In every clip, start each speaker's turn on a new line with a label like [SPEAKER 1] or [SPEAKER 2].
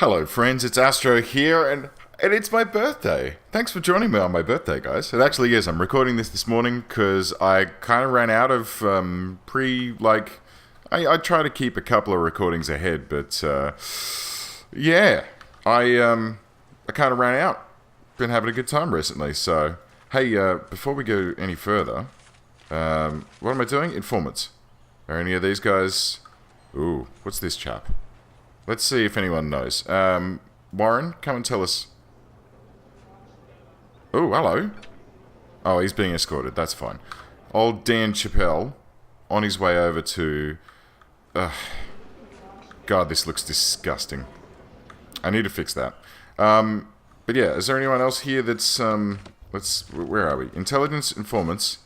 [SPEAKER 1] Hello friends, it's Astro here, and it's my birthday. Thanks for joining me on my birthday, guys. It actually is. I'm recording this morning because I kind of ran out of I try to keep a couple of recordings ahead, but yeah, I kind of ran out. Been having a good time recently, so hey, before we go any further, what am I doing? Informants. Are any of these guys? Ooh, what's this chap? Let's see if anyone knows. Warren, come and tell us. Oh, hello. Oh, he's being escorted. That's fine. Old Dan Chappelle on his way over to... God, this looks disgusting. I need to fix that. But yeah, is there anyone else here that's... where are we? Intelligence informants.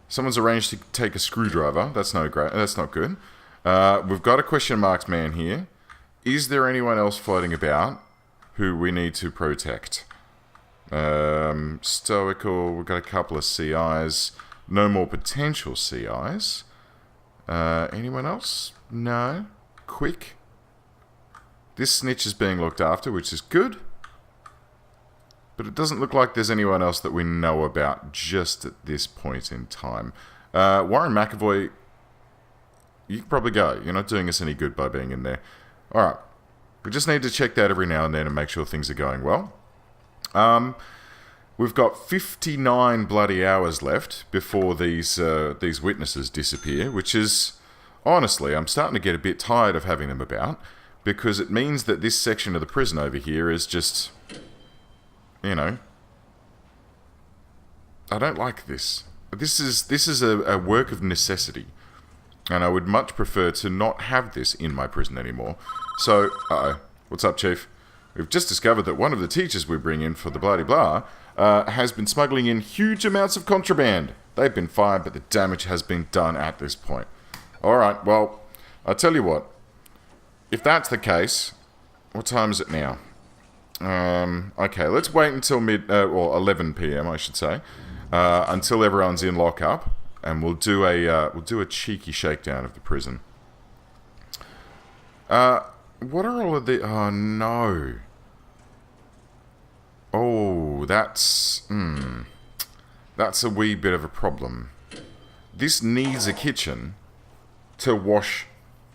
[SPEAKER 1] Someone's arranged to take a screwdriver. That's no great. That's not good. We've got a question marks man here. Is there anyone else floating about who we need to protect? Stoical, we've got a couple of CIs. No more potential CIs. Anyone else? No. Quick. This snitch is being looked after, which is good. But it doesn't look like there's anyone else that we know about just at this point in time. Warren McAvoy, you can probably go. You're not doing us any good by being in there. Alright, we just need to check that every now and then and make sure things are going well. We've got 59 bloody hours left before these witnesses disappear, which is, honestly, I'm starting to get a bit tired of having them about, because it means that this section of the prison over here is just, you know, I don't like this. This is a work of necessity. And I would much prefer to not have this in my prison anymore. So, what's up, Chief? We've just discovered that one of the teachers we bring in for the bloody-blah has been smuggling in huge amounts of contraband. They've been fired, but the damage has been done at this point. Alright, well, I'll tell you what. If that's the case, what time is it now? Okay, let's wait until 11 PM, I should say, until everyone's in lockup. And we'll do a cheeky shakedown of the prison. What are all of the... Oh, no. Oh, that's a wee bit of a problem. This needs a kitchen to wash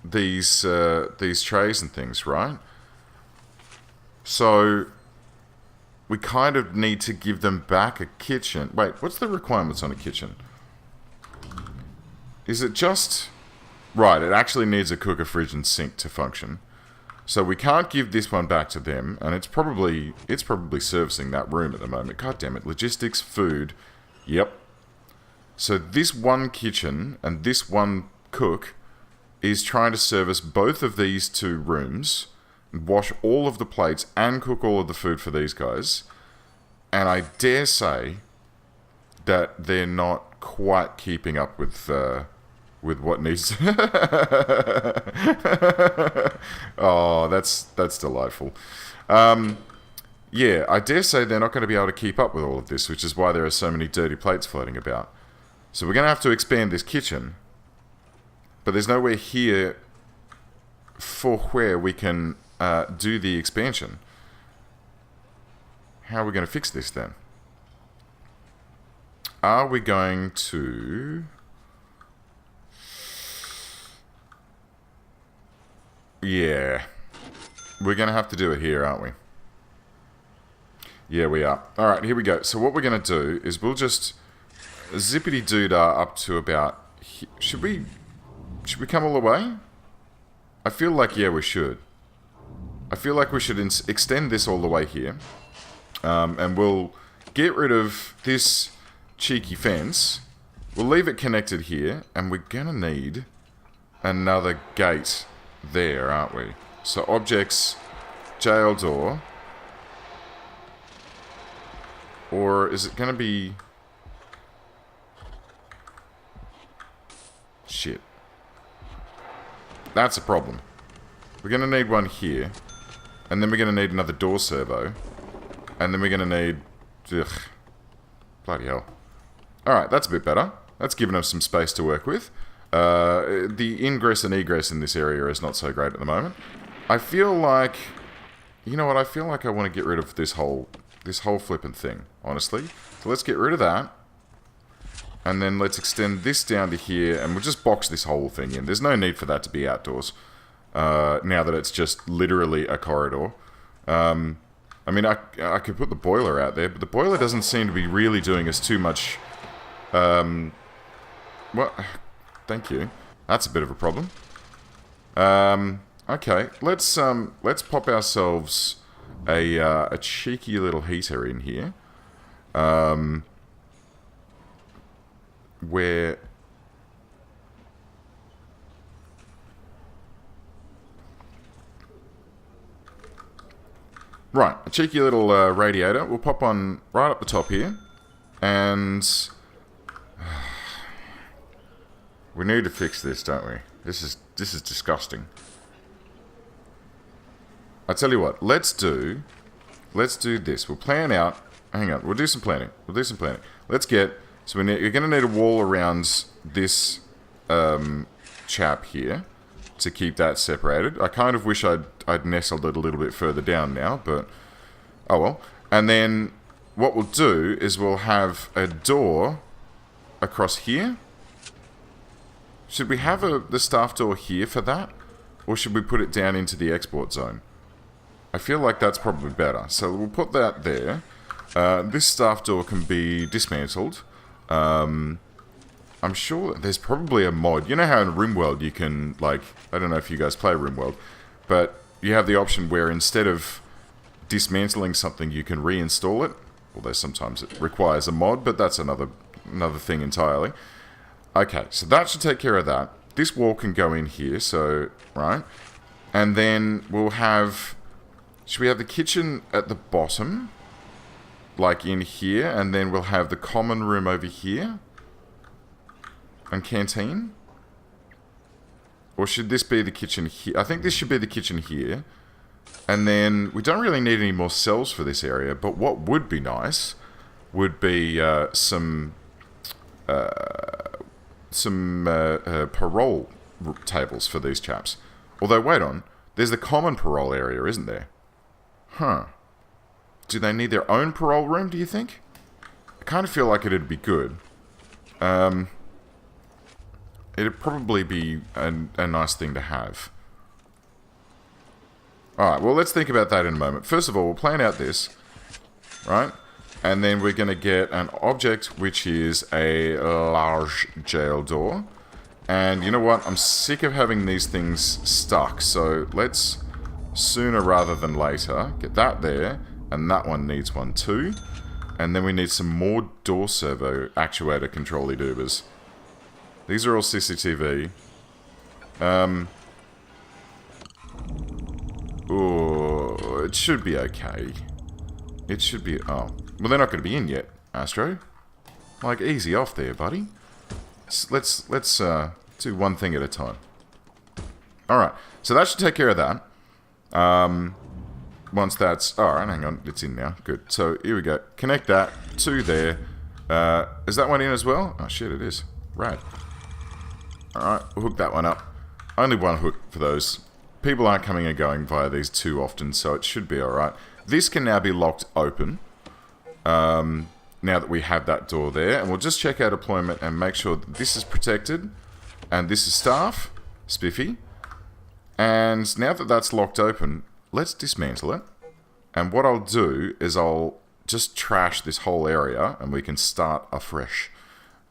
[SPEAKER 1] these trays and things, right? So we kind of need to give them back a kitchen. Wait, what's the requirements on a kitchen? Is it just... Right, it actually needs a cooker, fridge, and sink to function. So we can't give this one back to them, and it's probably servicing that room at the moment. God damn it. Logistics, food. Yep. So this one kitchen and this one cook is trying to service both of these two rooms, wash all of the plates, and cook all of the food for these guys. And I dare say that they're not quite keeping up with what needs. Oh, that's delightful. Yeah, I dare say they're not going to be able to keep up with all of this, which is why there are so many dirty plates floating about. So we're going to have to expand this kitchen, but there's nowhere here for where we can do the expansion. How are we going to fix this then? Are we going to... Yeah. We're going to have to do it here, aren't we? Yeah, we are. Alright, here we go. So what we're going to do is we'll just zippity-doo-dah up to about... Should we come all the way? I feel like, yeah, we should. I feel like we should extend this all the way here. And we'll get rid of this cheeky fence. We'll leave it connected here. And we're going to need another gate there, aren't we? So objects, jail door. Or is it going to be... Shit. That's a problem. We're going to need one here. And then we're going to need another door servo. And then we're going to need... Ugh. Bloody hell. Alright, that's a bit better. That's given us some space to work with. The ingress and egress in this area is not so great at the moment. I feel like You know what? I feel like I want to get rid of this whole flippin' thing, honestly. So let's get rid of that. And then let's extend this down to here, and we'll just box this whole thing in. There's no need for that to be outdoors, now that it's just literally a corridor. I mean, I could put the boiler out there, but the boiler doesn't seem to be really doing us too much. What? Thank you. That's a bit of a problem. Okay, let's pop ourselves a cheeky little heater in here. Where... Right, a cheeky little radiator. We'll pop on right up the top here. And... we need to fix this, don't we? This is disgusting. I tell you what, let's do this. We'll plan out... Hang on, we'll do some planning. Let's get... So you're going to need a wall around this chap here to keep that separated. I kind of wish I'd nestled it a little bit further down now, but oh well. And then what we'll do is we'll have a door across here. Should we have the staff door here for that? Or should we put it down into the export zone? I feel like that's probably better. So we'll put that there. This staff door can be dismantled. I'm sure there's probably a mod. You know how in RimWorld you can, like, I don't know if you guys play RimWorld, but you have the option where instead of dismantling something, you can reinstall it. Although sometimes it requires a mod, but that's another thing entirely. Okay, so that should take care of that. This wall can go in here, so, right. And then we'll have... Should we have the kitchen at the bottom? Like in here, and then we'll have the common room over here. And canteen? Or should this be the kitchen here? I think this should be the kitchen here. And then, we don't really need any more cells for this area, but what would be nice would be some parole tables for these chaps. Although, wait on, there's the common parole area, isn't there? Huh. Do they need their own parole room, do you think? I kind of feel like it'd be good. It'd probably be a nice thing to have. Alright, well, let's think about that in a moment. First of all, we'll plan out this, right? And then we're going to get an object, which is a large jail door. And you know what? I'm sick of having these things stuck, so let's, sooner rather than later, get that there. And that one needs one too. And then we need some more door servo actuator control-y doobers. These are all CCTV. Oh, it should be okay. It should be... Oh. Well, they're not going to be in yet, Astro. Like, easy off there, buddy. Let's do one thing at a time. Alright, so that should take care of that. Once that's... Alright, hang on. It's in now. Good. So, here we go. Connect that to there. Is that one in as well? Oh, shit, it is. Right. Alright, we'll hook that one up. Only one hook for those. People aren't coming and going via these too often, so it should be alright. This can now be locked open. Now that we have that door there. And we'll just check our deployment and make sure that this is protected. And this is staff. Spiffy. And now that that's locked open... Let's dismantle it. And what I'll do is I'll just trash this whole area and we can start afresh.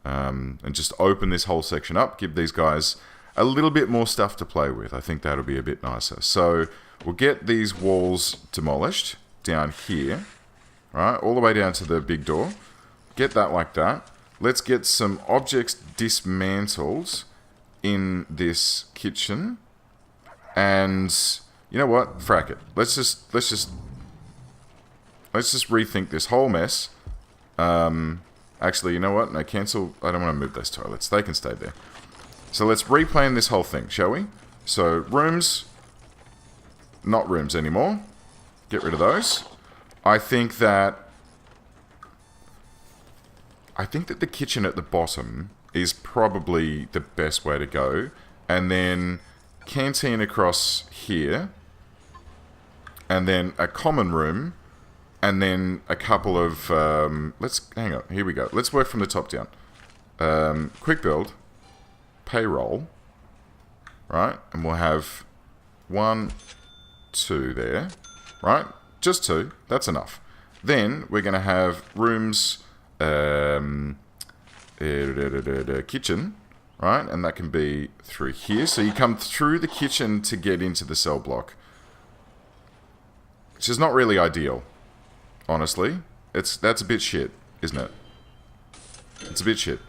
[SPEAKER 1] And just open this whole section up. Give these guys a little bit more stuff to play with. I think that'll be a bit nicer. So we'll get these walls demolished down here. Right, all the way down to the big door. Get that like that. Let's get some objects dismantled in this kitchen. And... You know what? Frack it. Let's just rethink this whole mess. Actually, you know what? No, cancel. I don't want to move those toilets. They can stay there. So let's replan this whole thing, shall we? So rooms, not rooms anymore. Get rid of those. I think that the kitchen at the bottom is probably the best way to go, and then canteen across here. and then a common room, and then a couple of, hang on, here we go. Let's work from the top down. Quick build, payroll, right? And we'll have 1, 2 there, right? Just 2, that's enough. Then we're going to have rooms, kitchen, right? And that can be through here. So you come through the kitchen to get into the cell block, which is not really ideal, honestly. That's a bit shit, isn't it? It's a bit shit.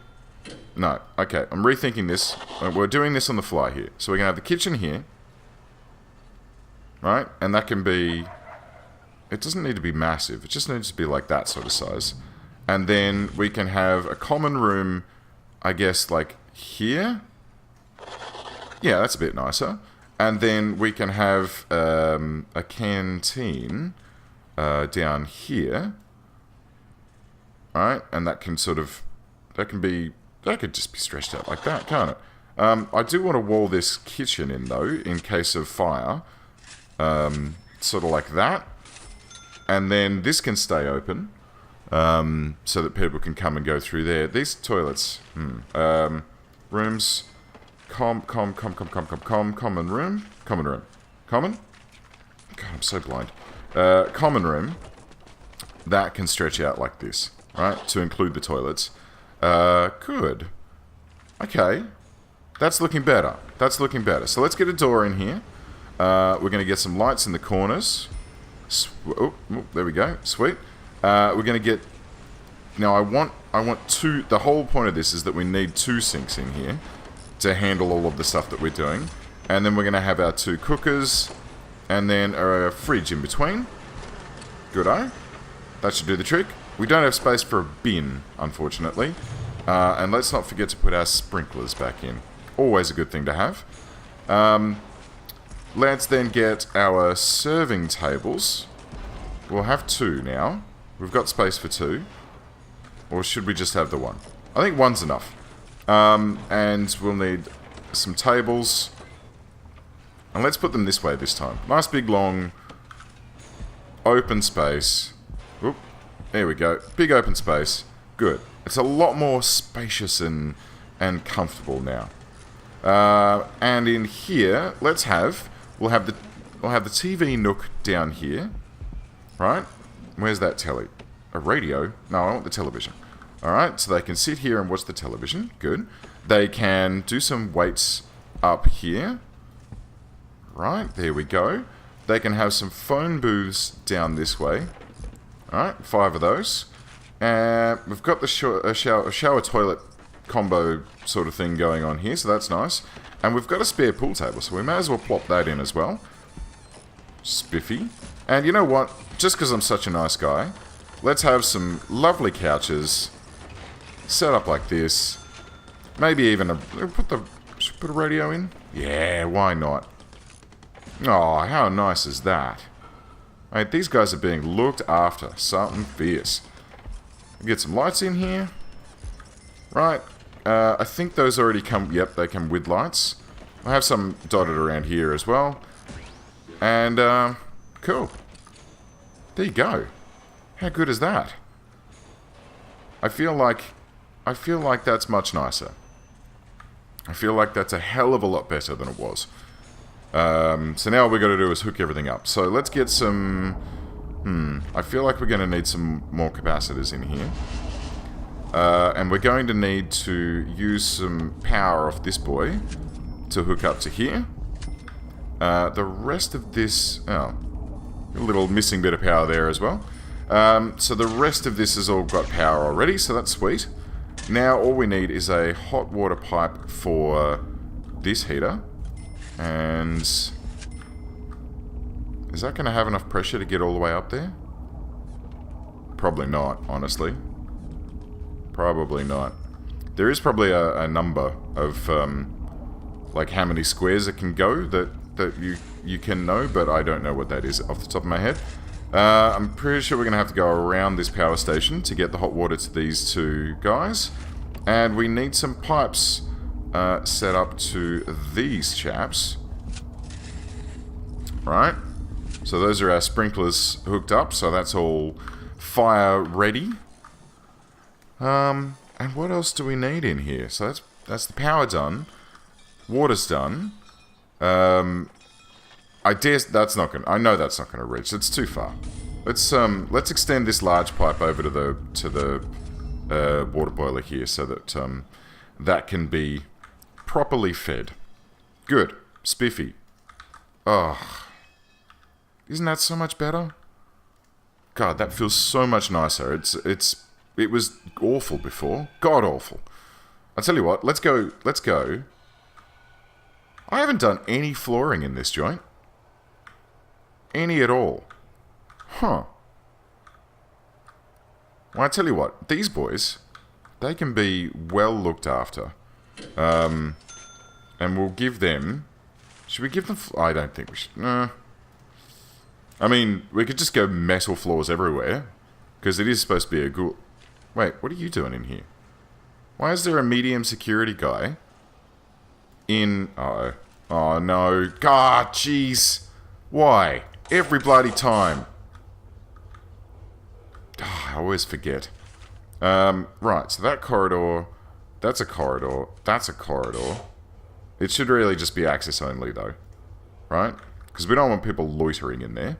[SPEAKER 1] No, okay, I'm rethinking this. We're doing this on the fly here. So we're going to have the kitchen here, right? And that can be... It doesn't need to be massive. It just needs to be like that sort of size. And then we can have a common room, I guess, like here. Yeah, that's a bit nicer. And then we can have a canteen down here. Right? And that can sort of... That could just be stretched out like that, can't it? I do want to wall this kitchen in, though, in case of fire. Sort of like that. And then this can stay open, so that people can come and go through there. These toilets, rooms, common room. God, I'm so blind. Common room, that can stretch out like this, right, to include the toilets. Good. Okay. That's looking better. That's looking better. So let's get a door in here. We're going to get some lights in the corners. There we go. Sweet. We're going to get... Now, I want 2... The whole point of this is that we need 2 sinks in here to handle all of the stuff that we're doing. And then we're going to have our 2 cookers and then a fridge in between. Good-o. That should do the trick. We don't have space for a bin, unfortunately. And let's not forget to put our sprinklers back in. Always a good thing to have. Let's then get our serving tables. We'll have 2 now. We've got space for 2. Or should we just have the 1? I think 1's enough. And we'll need some tables. And let's put them this way this time. Nice big long open space. Oop, there we go. Big open space. Good. It's a lot more spacious and comfortable now. And in here, we'll have the TV nook down here, right? Where's that telly? A radio? No, I want the television. All right, so they can sit here and watch the television. Good. They can do some weights up here. Right, there we go. They can have some phone booths down this way. All right, 5 of those. And we've got the shower toilet combo sort of thing going on here, so that's nice. And we've got a spare pool table, so we may as well plop that in as well. Spiffy. And you know what? Just because I'm such a nice guy, let's have some lovely couches set up like this. Maybe even put a radio in? Yeah, why not? Oh, how nice is that? Mate, these guys are being looked after. Something fierce. Get some lights in here. Right. I think those already come... Yep, they come with lights. I have some dotted around here as well. And, cool. There you go. How good is that? I feel like that's much nicer. I feel like that's a hell of a lot better than it was. So now all we've got to do is hook everything up. So let's get some... I feel like we're going to need some more capacitors in here. And we're going to need to use some power off this boy to hook up to here. The rest of this... Oh, a little missing bit of power there as well. So the rest of this has all got power already, so that's sweet. Now all we need is a hot water pipe for this heater. And... is that going to have enough pressure to get all the way up there? Probably not, honestly. Probably not. There is probably a number of, like how many squares it can go that you can know, but I don't know what that is off the top of my head. I'm pretty sure we're going to have to go around this power station to get the hot water to these 2 guys. And we need some pipes set up to these chaps. Right? So those are our sprinklers hooked up, so that's all fire ready. And what else do we need in here? So that's the power done. Water's done. I dare that's not gonna. I know that's not gonna reach. It's too far. Let's extend this large pipe over to the water boiler here, so that that can be properly fed. Good, spiffy. Oh, isn't that so much better? God, that feels so much nicer. It was awful before. God awful. I'll tell you what. Let's go. Let's go. I haven't done any flooring in this joint. Any at all. Huh. Well, I tell you what, these boys, they can be well looked after. And we'll give them... Should we give them... I don't think we should... Nah. I mean, we could just go metal floors everywhere. Because it is supposed to be a ghoul... Wait, what are you doing in here? Why is there a medium security guy in... Uh-oh. Oh, no. God, jeez. Why? Every bloody time. Oh, I always forget. Right, so that corridor... That's a corridor. That's a corridor. It should really just be access only, though. Right? Because we don't want people loitering in there.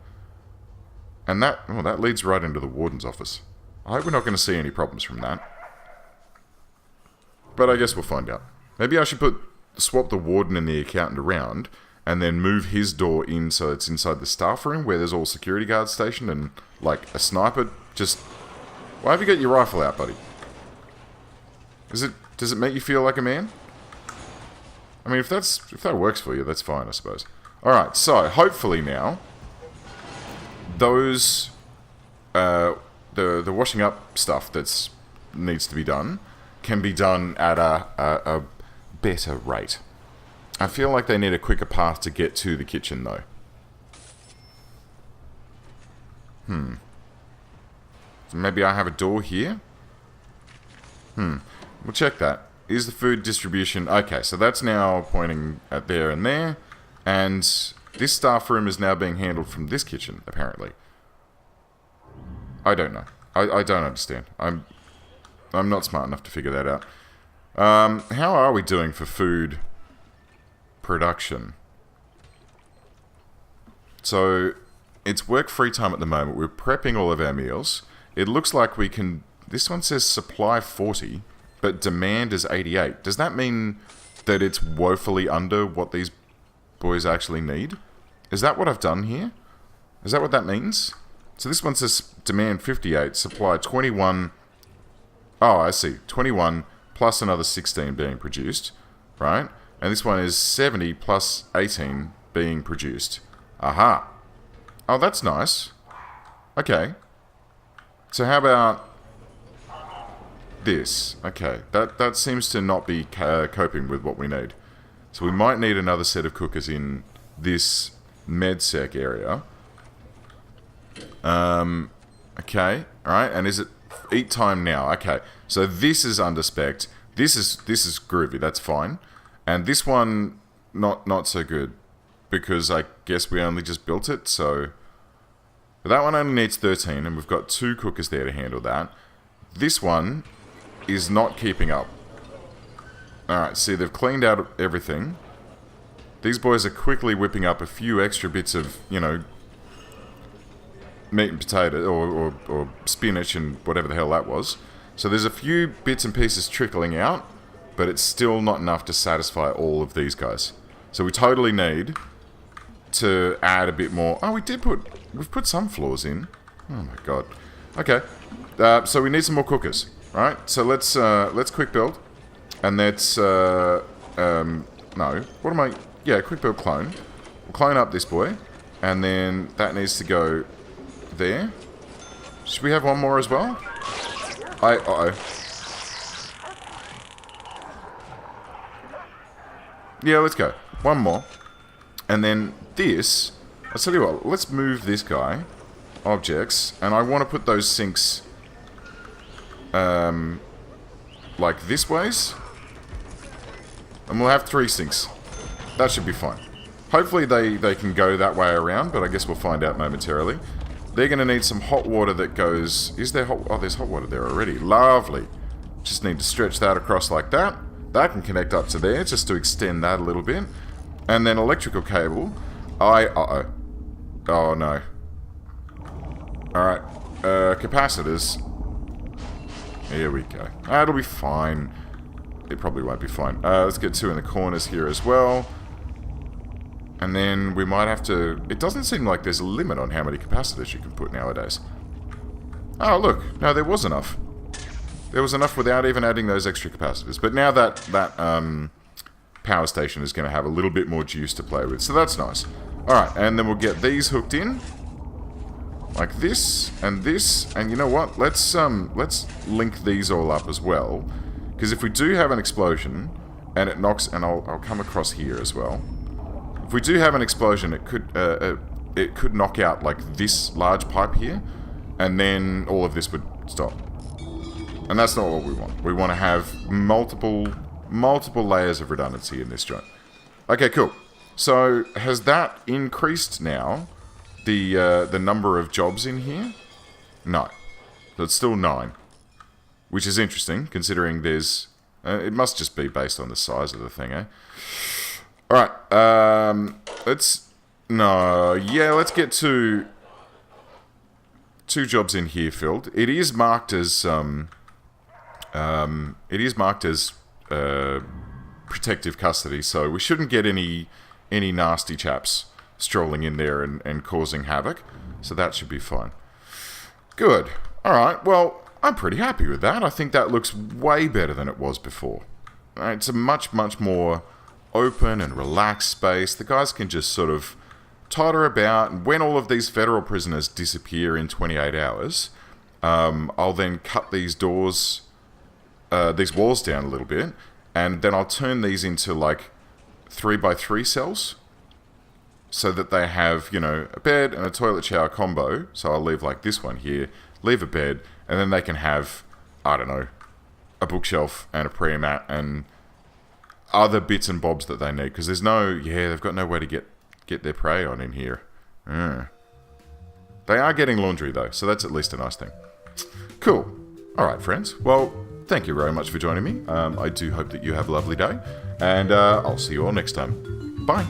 [SPEAKER 1] And that... Oh, that leads right into the warden's office. I hope we're not going to see any problems from that. But I guess we'll find out. Maybe I should swap the warden and the accountant around, and then move his door in so it's inside the staff room, where there's all security guards stationed, and, like, a sniper just... Why have you got your rifle out, buddy? Does it make you feel like a man? I mean, if that works for you, that's fine, I suppose. Alright, so, hopefully now, those... the washing up stuff that's needs to be done can be done at a better rate. I feel like they need a quicker path to get to the kitchen, though. So maybe I have a door here? We'll check that. Is the food distribution... Okay, so that's now pointing at there and there. And this staff room is now being handled from this kitchen, apparently. I don't know. I don't understand. I'm not smart enough to figure that out. How are we doing for food production? So, it's work free time at the moment. We're prepping all of our meals. It looks like we can... This one says supply 40, but demand is 88. Does that mean that it's woefully under what these boys actually need? Is that what I've done here? Is that what that means? So this one says demand 58, supply 21... Oh, I see. 21 plus another 16 being produced, right? And this one is 70 plus 18 being produced. Aha. Oh, that's nice. Okay. So how about this? Okay, that seems to not be coping with what we need. So we might need another set of cookers in this MedSec area. Okay, alright, and is it eat time now? Okay, so this is under spec. This is groovy, that's fine. And this one, not so good. Because I guess we only just built it, so... But that one only needs 13, and we've got 2 cookers there to handle that. This one is not keeping up. Alright, see, they've cleaned out everything. These boys are quickly whipping up a few extra bits of, you know, meat and potato, or spinach and whatever the hell that was. So there's a few bits and pieces trickling out, but it's still not enough to satisfy all of these guys. So we totally need to add a bit more. Oh, we've put some floors in. Oh my god. Okay. So we need some more cookers, right? So let's quick build. And let's, no. What am I... Yeah, quick build clone. We'll clone up this boy. And then that needs to go there. Should we have one more as well? Uh-oh. Yeah, let's go. One more. And then this... I'll tell you what, let's move this guy. Objects. And I want to put those sinks... like this ways. And we'll have 3 sinks. That should be fine. Hopefully they can go that way around, but I guess we'll find out momentarily. They're going to need some hot water that goes... Is there hot... Oh, there's hot water there already. Lovely. Just need to stretch that across like that. That can connect up to there, just to extend that a little bit. And then electrical cable. Uh-oh. Oh, no. Alright. Capacitors. Here we go. It'll be fine. It probably won't be fine. Let's get 2 in the corners here as well. And then we might have to... It doesn't seem like there's a limit on how many capacitors you can put nowadays. Oh, look. No, there was enough. There was enough without even adding those extra capacitors. But now that power station is going to have a little bit more juice to play with. So that's nice. Alright, and then we'll get these hooked in. Like this, and this. And you know what? Let's link these all up as well. Because if we do have an explosion, and it knocks... And I'll come across here as well. If we do have an explosion, it could knock out, like, this large pipe here. And then all of this would stop. And that's not what we want. We want to have multiple layers of redundancy in this joint. Okay, cool. So, has that increased now, the number of jobs in here? No. So it's still 9. Which is interesting, considering there's... it must just be based on the size of the thing, eh? Alright, let's... No, yeah, let's get to... 2 jobs in here filled. It is marked as... protective custody, so we shouldn't get any nasty chaps strolling in there and causing havoc. So that should be fine. Good. Alright, well, I'm pretty happy with that. I think that looks way better than it was before. It's a much, much more open and relaxed space. The guys can just sort of totter about, and when all of these federal prisoners disappear in 28 hours, I'll then cut these doors... these walls down a little bit, and then I'll turn these into like 3x3 cells so that they have, you know, a bed and a toilet shower combo. So I'll leave like this one here, leave a bed, and then they can have, I don't know, a bookshelf and a prayer mat and other bits and bobs that they need, because there's no, yeah, they've got nowhere to get their prey on in here. They are getting laundry though, so that's at least a nice thing. Cool. Alright friends, well, thank you very much for joining me. I do hope that you have a lovely day, and I'll see you all next time. Bye.